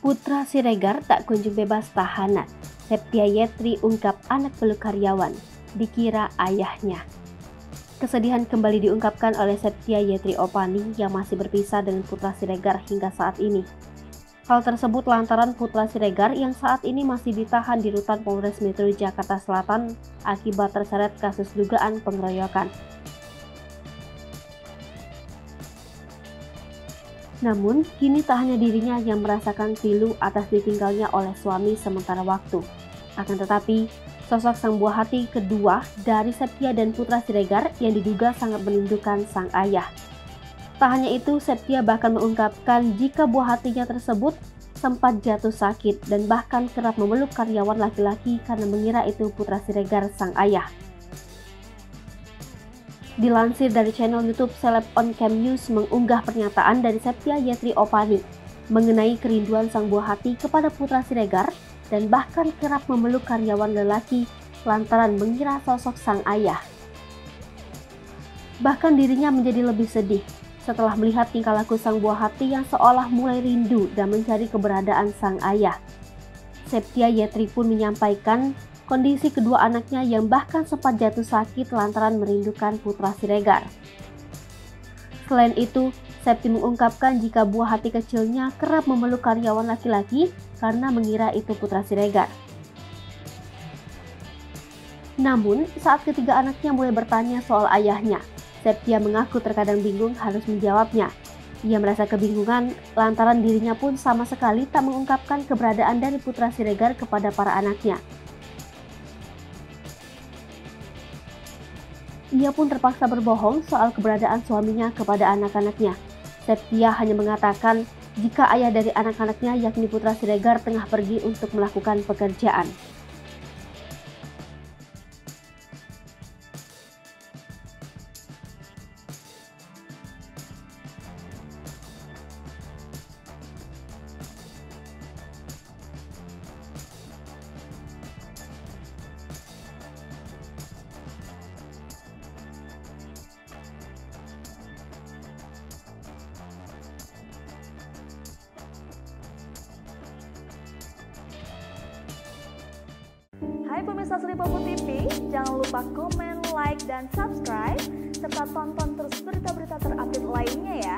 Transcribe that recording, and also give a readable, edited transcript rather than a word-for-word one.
Putra Siregar tak kunjung bebas tahanan. Septia Yetri ungkap anak peluk karyawan, dikira ayahnya. Kesedihan kembali diungkapkan oleh Septia Yetri Opani yang masih berpisah dengan Putra Siregar hingga saat ini. Hal tersebut lantaran Putra Siregar yang saat ini masih ditahan di rutan Polres Metro Jakarta Selatan akibat terseret kasus dugaan pengeroyokan. Namun, kini tak hanya dirinya yang merasakan pilu atas ditinggalnya oleh suami sementara waktu. Akan tetapi, sosok sang buah hati kedua dari Septia dan Putra Siregar yang diduga sangat merindukan sang ayah. Tak hanya itu, Septia bahkan mengungkapkan jika buah hatinya tersebut sempat jatuh sakit dan bahkan kerap memeluk karyawan laki-laki karena mengira itu Putra Siregar sang ayah. Dilansir dari channel YouTube Seleb On Cam News mengunggah pernyataan dari Septia Yetri Opani mengenai kerinduan sang buah hati kepada Putra Siregar dan bahkan kerap memeluk karyawan lelaki lantaran mengira sosok sang ayah. Bahkan dirinya menjadi lebih sedih setelah melihat tingkah laku sang buah hati yang seolah mulai rindu dan mencari keberadaan sang ayah. Septia Yetri pun menyampaikan kondisi kedua anaknya yang bahkan sempat jatuh sakit lantaran merindukan Putra Siregar. Selain itu, Septi mengungkapkan jika buah hati kecilnya kerap memeluk karyawan laki-laki karena mengira itu Putra Siregar. Namun, saat ketiga anaknya mulai bertanya soal ayahnya, Septia mengaku terkadang bingung harus menjawabnya. Ia merasa kebingungan lantaran dirinya pun sama sekali tak mengungkapkan keberadaan dari Putra Siregar kepada para anaknya. Ia pun terpaksa berbohong soal keberadaan suaminya kepada anak-anaknya. Septia hanya mengatakan jika ayah dari anak-anaknya yakni Putra Siregar tengah pergi untuk melakukan pekerjaan. Hai pemirsa Selipopo TV, jangan lupa komen, like, dan subscribe, serta tonton terus berita-berita terupdate lainnya ya.